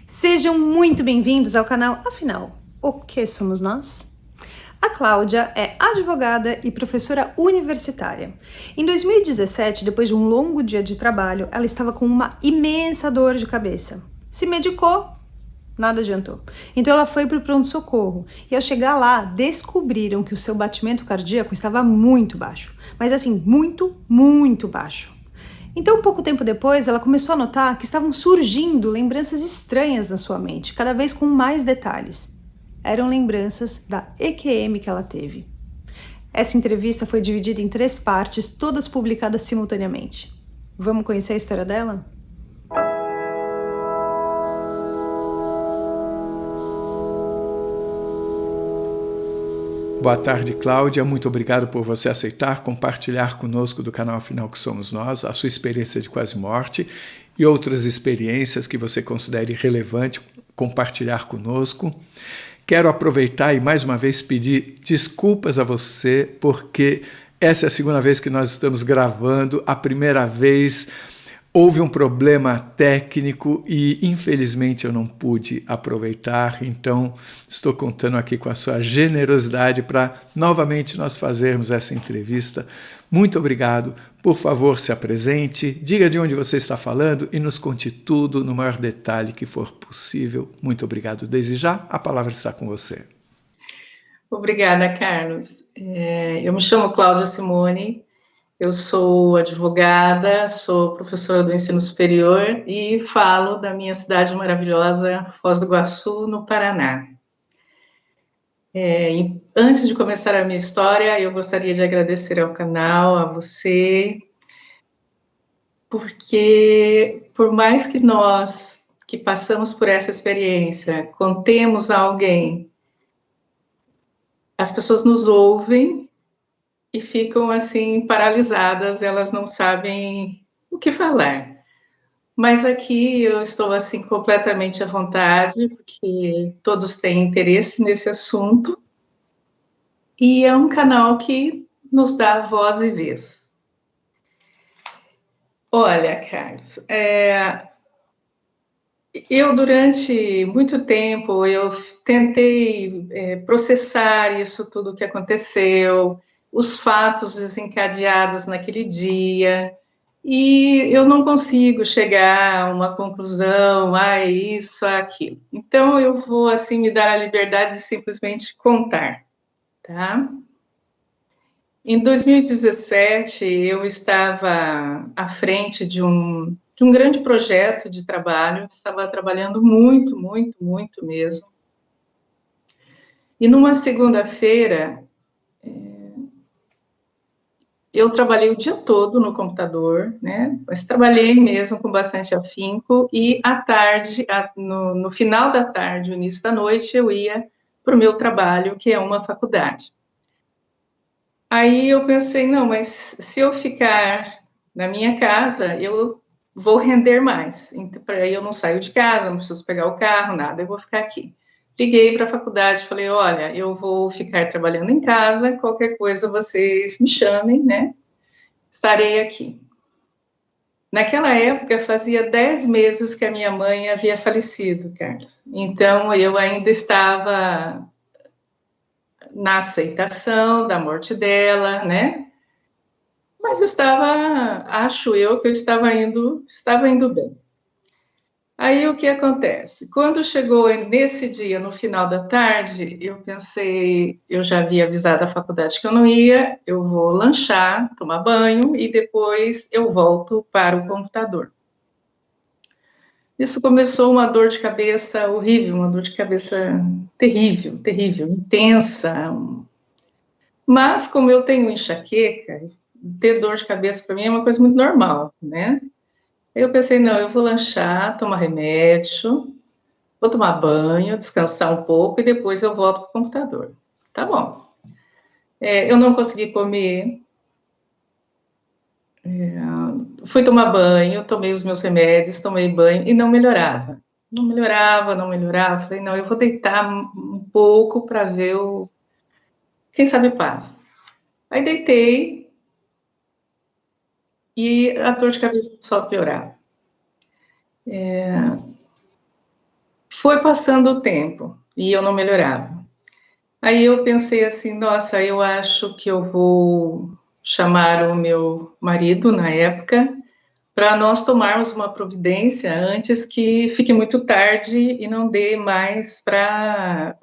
Sejam muito bem-vindos ao canal Afinal, o que somos nós? A Cláudia é advogada e professora universitária. Em 2017, depois de um longo dia de trabalho, ela estava com uma imensa dor de cabeça. Se medicou, nada adiantou. Então ela foi para o pronto-socorro e ao chegar lá, descobriram que o seu batimento cardíaco estava muito baixo. Mas assim, muito, muito baixo. Então, pouco tempo depois, ela começou a notar que estavam surgindo lembranças estranhas na sua mente, cada vez com mais detalhes. Eram lembranças da EQM que ela teve. Essa entrevista foi dividida em 3 partes, todas publicadas simultaneamente. Vamos conhecer a história dela? Boa tarde, Cláudia. Muito obrigado por você aceitar compartilhar conosco do canal Afinal que Somos Nós, a sua experiência de quase morte e outras experiências que você considere relevante compartilhar conosco. Quero aproveitar e mais uma vez pedir desculpas a você, porque essa é a segunda vez que nós estamos gravando. A primeira vez houve um problema técnico e, infelizmente, eu não pude aproveitar, então estou contando aqui com a sua generosidade para novamente nós fazermos essa entrevista. Muito obrigado. Por favor, se apresente, diga de onde você está falando e nos conte tudo no maior detalhe que for possível. Muito obrigado. Desde já, a palavra está com você. Obrigada, Carlos. Eu me chamo Cláudia Simone, eu sou advogada, sou professora do ensino superior e falo da minha cidade maravilhosa, Foz do Iguaçu, no Paraná. Antes de começar a minha história, eu gostaria de agradecer ao canal, a você, porque por mais que nós que passamos por essa experiência contemos a alguém, as pessoas nos ouvem e ficam assim paralisadas, elas não sabem o que falar. Mas aqui eu estou assim completamente à vontade, porque todos têm interesse nesse assunto e é um canal que nos dá voz e vez. Olha, Carlos, eu durante muito tempo eu tentei processar isso tudo que aconteceu, os fatos desencadeados naquele dia, e eu não consigo chegar a uma conclusão, é isso, aquilo. Então eu vou assim me dar a liberdade de simplesmente contar, tá? Em 2017 eu estava à frente de um grande projeto de trabalho, estava trabalhando muito, muito, muito mesmo. E numa segunda-feira, eu trabalhei o dia todo no computador, né? Mas trabalhei mesmo com bastante afinco e à tarde, no final da tarde, no início da noite, eu ia para o meu trabalho, que é uma faculdade. Aí eu pensei, não, mas se eu ficar na minha casa, eu vou render mais. Então, aí eu não saio de casa, não preciso pegar o carro, nada, eu vou ficar aqui. Liguei para a faculdade, falei, olha, eu vou ficar trabalhando em casa, qualquer coisa vocês me chamem, né? Estarei aqui. Naquela época, fazia 10 meses que a minha mãe havia falecido, Carlos. Então, eu ainda estava na aceitação da morte dela, né? Mas acho eu que eu estava indo bem. Aí o que acontece? Quando chegou nesse dia, no final da tarde, eu pensei, eu já havia avisado a faculdade que eu não ia, eu vou lanchar, tomar banho e depois eu volto para o computador. Isso começou uma dor de cabeça horrível, uma dor de cabeça terrível, terrível, intensa. Mas como eu tenho enxaqueca, ter dor de cabeça para mim é uma coisa muito normal, né? Eu pensei, não, eu vou lanchar, tomar remédio, vou tomar banho, descansar um pouco e depois eu volto para o computador. Tá bom. Eu não consegui comer, fui tomar banho, tomei os meus remédios, tomei banho e não melhorava. Não melhorava, não melhorava. Falei, não, eu vou deitar um pouco para ver quem sabe passa. Aí deitei e a dor de cabeça só piorava. Foi passando o tempo e eu não melhorava. Aí eu pensei assim, nossa, eu acho que eu vou chamar o meu marido na época para nós tomarmos uma providência antes que fique muito tarde e não dê mais para...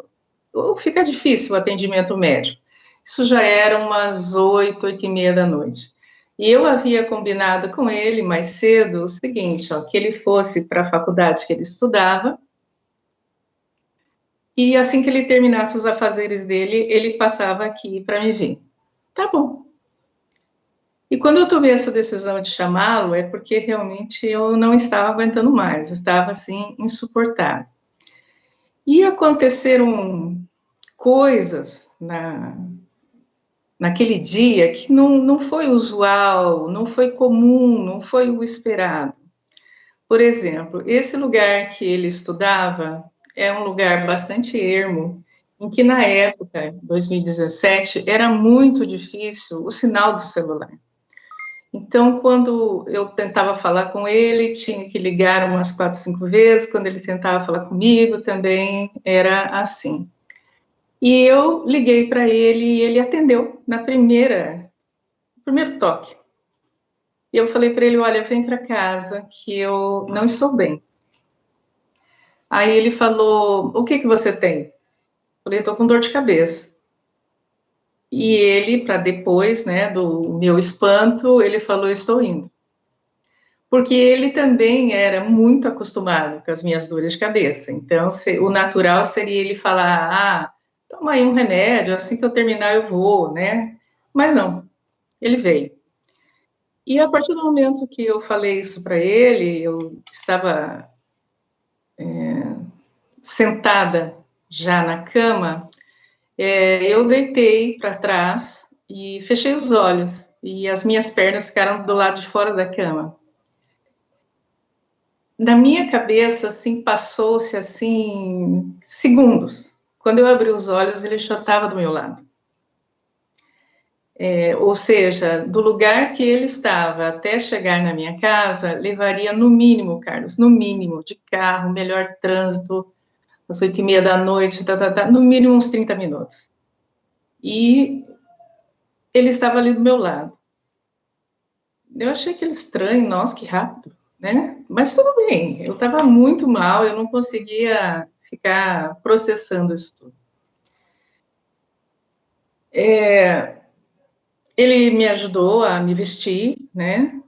Ou fica difícil o atendimento médico. Isso já era umas 8, 8h30 da noite. E eu havia combinado com ele mais cedo o seguinte, ó, que ele fosse para a faculdade que ele estudava, e assim que ele terminasse os afazeres dele, ele passava aqui para me ver. Tá bom. E quando eu tomei essa decisão de chamá-lo, é porque realmente eu não estava aguentando mais, estava assim, insuportável. E aconteceram coisas naquele dia que não foi usual, não foi comum, não foi o esperado. Por exemplo, esse lugar que ele estudava é um lugar bastante ermo, em que na época, 2017, era muito difícil o sinal do celular. Então, quando eu tentava falar com ele, tinha que ligar umas 4, 5 vezes, quando ele tentava falar comigo, também era assim. E eu liguei para ele e ele atendeu no primeiro toque. E eu falei para ele, olha, vem para casa que eu não estou bem. Aí ele falou, o que você tem? Eu falei, estou com dor de cabeça. E ele, para depois, né, do meu espanto, ele falou, estou indo. Porque ele também era muito acostumado com as minhas dores de cabeça. Então, o natural seria ele falar, toma aí um remédio, assim que eu terminar eu vou, né? Mas não, ele veio. E a partir do momento que eu falei isso para ele, eu estava sentada já na cama, eu deitei para trás e fechei os olhos, e as minhas pernas ficaram do lado de fora da cama. Na minha cabeça, assim, passou-se, assim, segundos. Quando eu abri os olhos, ele já estava do meu lado. Ou seja, do lugar que ele estava até chegar na minha casa, levaria no mínimo, Carlos, no mínimo, de carro, melhor trânsito, às 8h30 da noite, no mínimo uns 30 minutos. E ele estava ali do meu lado. Eu achei aquilo estranho, nossa, que rápido, né? Mas tudo bem, eu estava muito mal, eu não conseguia ficar processando isso tudo. Ele me ajudou a me vestir, né?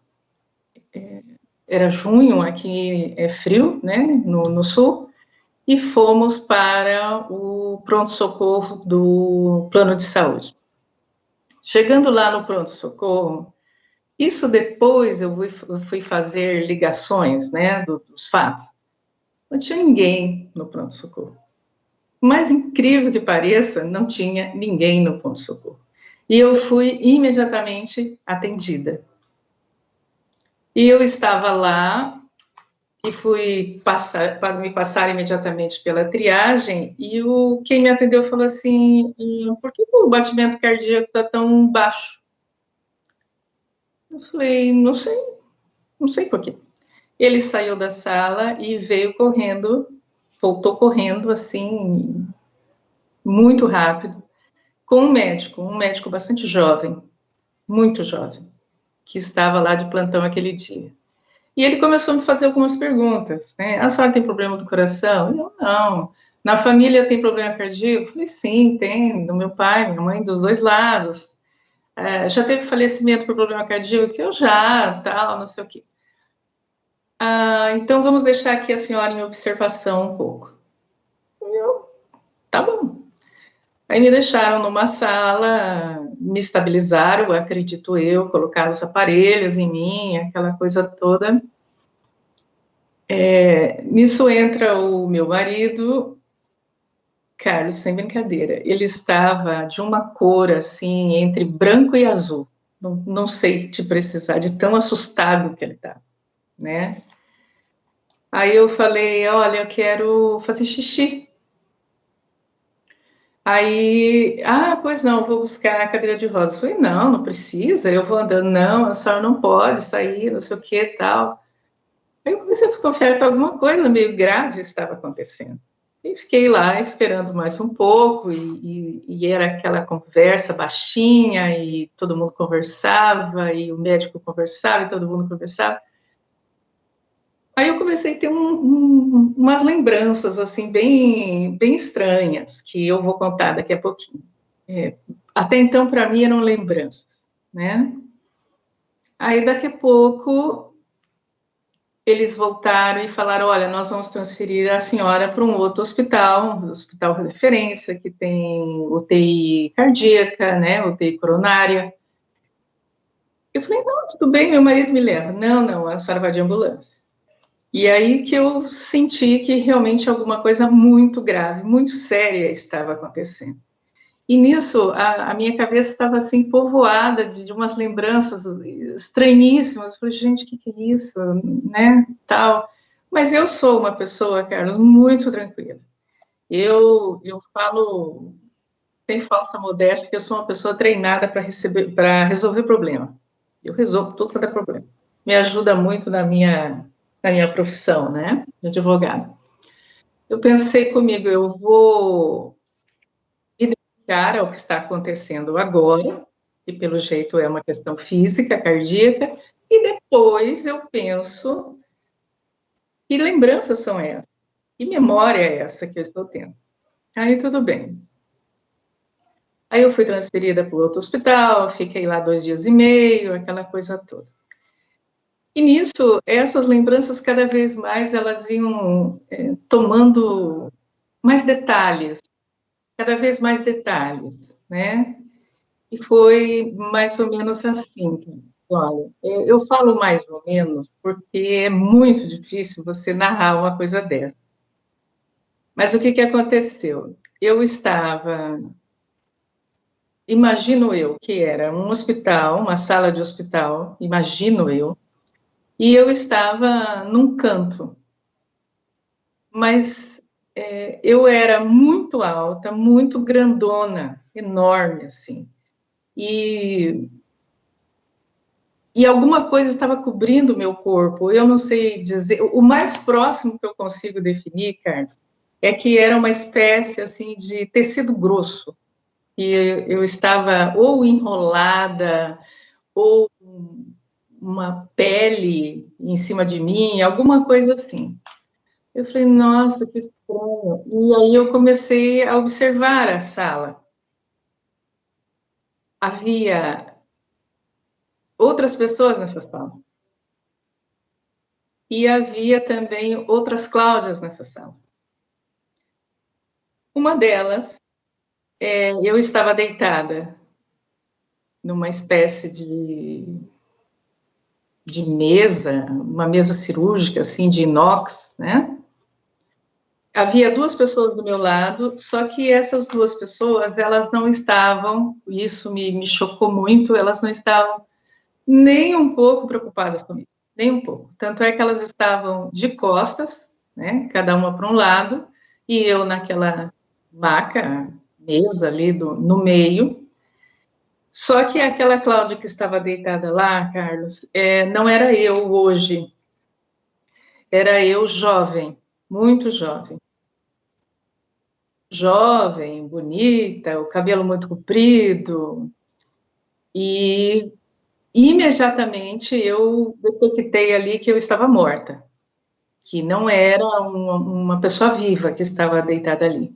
Era junho, aqui é frio, né? No sul. E fomos para o pronto-socorro do plano de saúde. Chegando lá no pronto-socorro, isso depois eu fui fazer ligações, né, dos fatos. Não tinha ninguém no pronto-socorro. Mais incrível que pareça, não tinha ninguém no pronto-socorro. E eu fui imediatamente atendida. E eu estava lá e fui me passar imediatamente pela triagem, e quem me atendeu falou assim, por que o batimento cardíaco está tão baixo? Eu falei, não sei por quê. Ele saiu da sala e veio correndo, voltou correndo, assim, muito rápido, com um médico bastante jovem, muito jovem, que estava lá de plantão aquele dia. E ele começou a me fazer algumas perguntas, né? A senhora tem problema do coração? Eu, não. Na família tem problema cardíaco? Eu falei, sim, tem, do meu pai, minha mãe, dos dois lados. Já teve falecimento por problema cardíaco? Eu já, tal, não sei o quê. Então vamos deixar aqui a senhora em observação um pouco. Eu, tá bom. Aí me deixaram numa sala, me estabilizaram, acredito eu, colocaram os aparelhos em mim, aquela coisa toda. Nisso entra o meu marido, Carlos, sem brincadeira. Ele estava de uma cor, assim, entre branco e azul. Não sei te precisar, de tão assustado que ele estava, né? Aí eu falei, olha, eu quero fazer xixi. Aí, pois não, vou buscar a cadeira de rodas. Eu falei, não precisa, eu vou andando. Não, a senhora não pode sair, não sei o que, tal. Aí eu comecei a desconfiar que alguma coisa meio grave estava acontecendo. E fiquei lá esperando mais um pouco, e era aquela conversa baixinha, e todo mundo conversava, e o médico conversava, e todo mundo conversava. Aí eu comecei a ter umas lembranças, assim, bem estranhas, que eu vou contar daqui a pouquinho. Até então, para mim, eram lembranças, né? Aí, daqui a pouco, eles voltaram e falaram, olha, nós vamos transferir a senhora para um outro hospital, um hospital de referência, que tem UTI cardíaca, né, UTI coronária. Eu falei, não, tudo bem, meu marido me leva. Não, a senhora vai de ambulância. E aí que eu senti que realmente alguma coisa muito grave, muito séria estava acontecendo. E nisso, a minha cabeça estava assim, povoada de umas lembranças estranhíssimas. Eu falei, gente, o que é isso, né, tal. Mas eu sou uma pessoa, Carlos, muito tranquila. Eu falo sem falsa modéstia, que eu sou uma pessoa treinada para resolver problema. Eu resolvo tudo que é problema. Me ajuda muito na minha profissão, né, de advogada. Eu pensei comigo, eu vou identificar o que está acontecendo agora, que pelo jeito é uma questão física, cardíaca, e depois eu penso que lembranças são essas, que memória é essa que eu estou tendo. Aí tudo bem. Aí eu fui transferida para outro hospital, fiquei lá 2 dias e meio, aquela coisa toda. E nisso, essas lembranças cada vez mais elas iam tomando mais detalhes, cada vez mais detalhes, né? E foi mais ou menos assim. Olha, eu falo mais ou menos porque é muito difícil você narrar uma coisa dessa. Mas o que aconteceu? Eu estava, imagino eu, que era um hospital, uma sala de hospital, imagino eu, e eu estava num canto, mas eu era muito alta, muito grandona, enorme, assim, e alguma coisa estava cobrindo o meu corpo, eu não sei dizer, o mais próximo que eu consigo definir, Carlos, é que era uma espécie, assim, de tecido grosso, e eu estava ou enrolada, ou uma pele em cima de mim, alguma coisa assim. Eu falei, nossa, que estranho. E aí eu comecei a observar a sala. Havia outras pessoas nessa sala. E havia também outras Cláudias nessa sala. Uma delas, eu estava deitada numa espécie de mesa, uma mesa cirúrgica, assim, de inox, né? Havia 2 pessoas do meu lado, só que essas 2 pessoas, elas não estavam, isso me chocou muito, elas não estavam nem um pouco preocupadas comigo, nem um pouco. Tanto é que elas estavam de costas, né, cada uma para um lado, e eu naquela maca, mesa ali no meio. Só que aquela Cláudia que estava deitada lá, Carlos, não era eu hoje, era eu jovem, muito jovem. Jovem, bonita, o cabelo muito comprido, e imediatamente eu detectei ali que eu estava morta, que não era uma pessoa viva que estava deitada ali.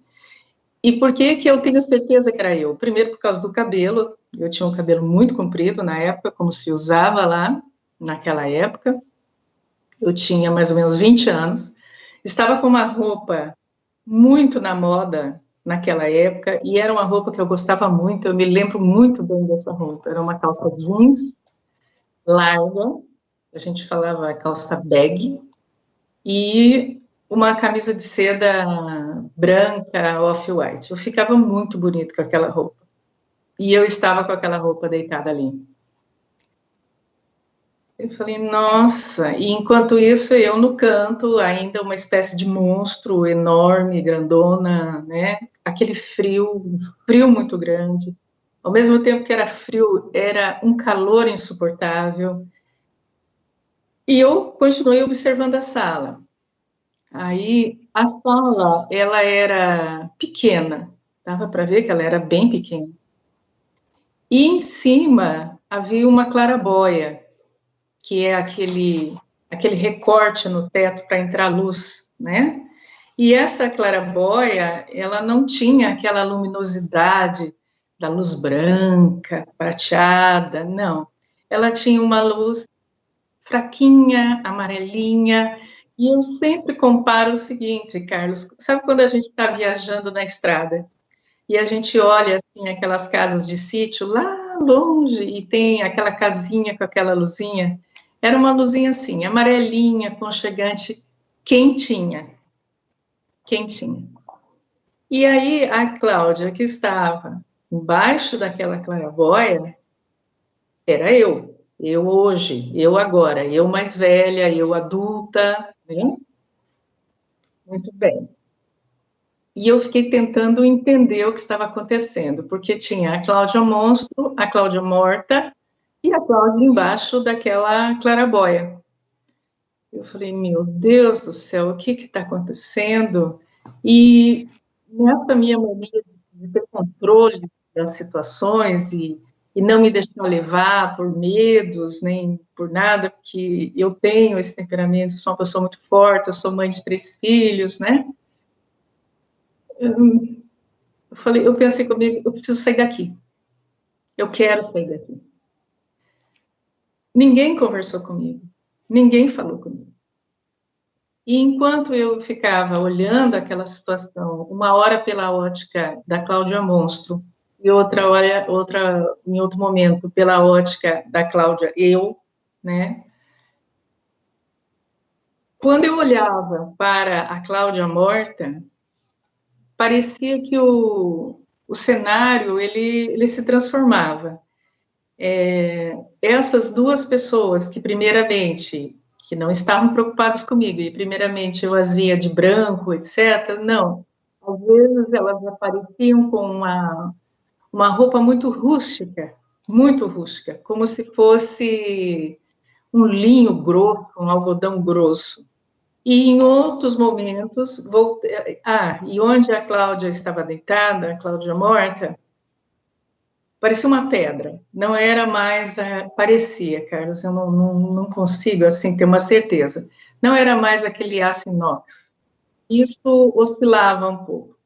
E por que eu tenho certeza que era eu? Primeiro, por causa do cabelo, eu tinha um cabelo muito comprido na época, como se usava lá, naquela época, eu tinha mais ou menos 20 anos, estava com uma roupa muito na moda naquela época, e era uma roupa que eu gostava muito, eu me lembro muito bem dessa roupa, era uma calça jeans larga, a gente falava calça bag, e uma camisa de seda branca, off-white. Eu ficava muito bonito com aquela roupa. E eu estava com aquela roupa deitada ali. Eu falei, nossa, e enquanto isso eu no canto, ainda uma espécie de monstro enorme, grandona, né? Aquele frio, um frio muito grande. Ao mesmo tempo que era frio, era um calor insuportável. E eu continuei observando a sala. Aí, a sala, ela era pequena, dava para ver que ela era bem pequena. E em cima havia uma claraboia, que é aquele recorte no teto para entrar luz, né? E essa claraboia, ela não tinha aquela luminosidade da luz branca, prateada, não. Ela tinha uma luz fraquinha, amarelinha, e eu sempre comparo o seguinte, Carlos, sabe quando a gente está viajando na estrada e a gente olha assim aquelas casas de sítio lá longe e tem aquela casinha com aquela luzinha? Era uma luzinha assim, amarelinha, aconchegante, quentinha, quentinha. E aí a Cláudia, que estava embaixo daquela claraboia, era eu hoje, eu agora, eu mais velha, eu adulta, né? Muito bem. E eu fiquei tentando entender o que estava acontecendo, porque tinha a Cláudia monstro, a Cláudia morta e a Cláudia embaixo daquela claraboia. Eu falei, meu Deus do céu, o que está acontecendo? E nessa minha mania de ter controle das situações e não me deixar levar por medos, nem por nada, porque eu tenho esse temperamento, sou uma pessoa muito forte, eu sou mãe de 3 filhos, né? Eu pensei comigo, eu preciso sair daqui. Eu quero sair daqui. Ninguém conversou comigo, ninguém falou comigo. E enquanto eu ficava olhando aquela situação, uma hora pela ótica da Cláudia Monstro, e outra hora, em outro momento, pela ótica da Cláudia eu, né? Quando eu olhava para a Cláudia morta, parecia que o cenário, ele se transformava. Essas duas pessoas que, primeiramente, que não estavam preocupadas comigo, e primeiramente eu as via de branco, etc., não. Às vezes elas apareciam com uma roupa muito rústica, como se fosse um linho grosso, um algodão grosso. E em outros momentos, e onde a Cláudia estava deitada, a Cláudia morta, parecia uma pedra, não era mais, parecia, Carlos, eu não consigo, assim, ter uma certeza, não era mais aquele aço inox, isso oscilava um pouco.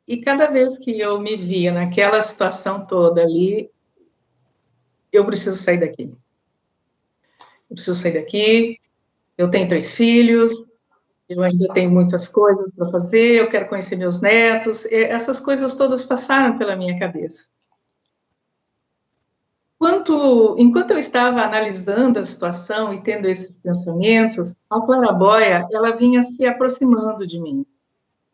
E cada vez que eu me via naquela situação toda ali, eu preciso sair daqui. Eu preciso sair daqui, eu tenho 3 filhos, eu ainda tenho muitas coisas para fazer, eu quero conhecer meus netos, essas coisas todas passaram pela minha cabeça. Enquanto eu estava analisando a situação e tendo esses pensamentos, a claraboia, ela vinha se aproximando de mim,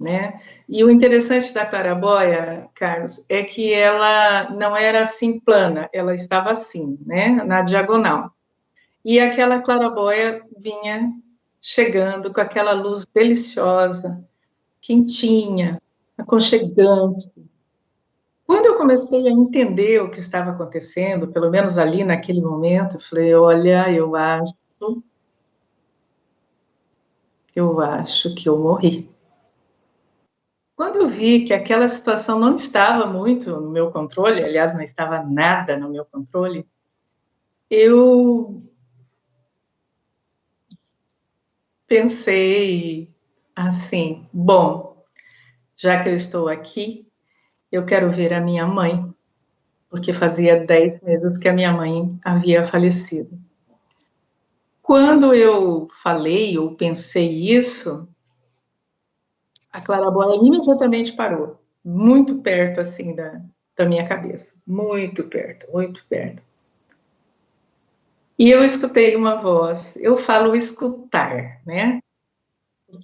né? E o interessante da claraboia, Carlos, é que ela não era assim plana, ela estava assim, né? Na diagonal. E aquela claraboia vinha chegando com aquela luz deliciosa, quentinha, aconchegante. Quando eu comecei a entender o que estava acontecendo, pelo menos ali naquele momento, eu falei, olha, eu acho que eu morri. Quando eu vi que aquela situação não estava muito no meu controle, aliás, não estava nada no meu controle, eu pensei assim, bom, já que eu estou aqui, eu quero ver a minha mãe, porque fazia 10 meses que a minha mãe havia falecido. Quando eu falei ou pensei isso, a claraboia imediatamente parou, muito perto, assim, da minha cabeça, muito perto, muito perto. E eu escutei uma voz, eu falo escutar, né?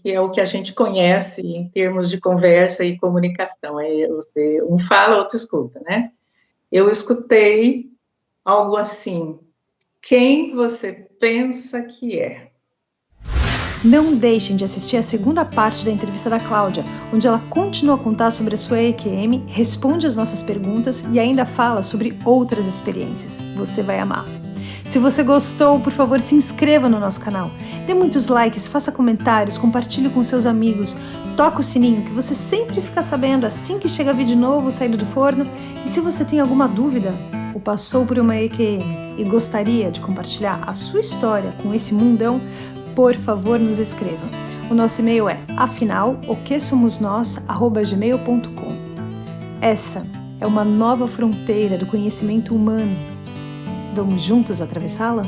Que é o que a gente conhece em termos de conversa e comunicação, um fala, outro escuta, né? Eu escutei algo assim, quem você pensa que é? Não deixem de assistir a segunda parte da entrevista da Cláudia, onde ela continua a contar sobre a sua EQM, responde as nossas perguntas e ainda fala sobre outras experiências. Você vai amar. Se você gostou, por favor, se inscreva no nosso canal. Dê muitos likes, faça comentários, compartilhe com seus amigos. Toca o sininho que você sempre fica sabendo assim que chega vídeo novo saindo do forno. E se você tem alguma dúvida ou passou por uma EQM e gostaria de compartilhar a sua história com esse mundão, por favor, nos escreva. O nosso e-mail é afinal.oquesomosnós@gmail.com. Essa é uma nova fronteira do conhecimento humano. Vamos juntos atravessá-la?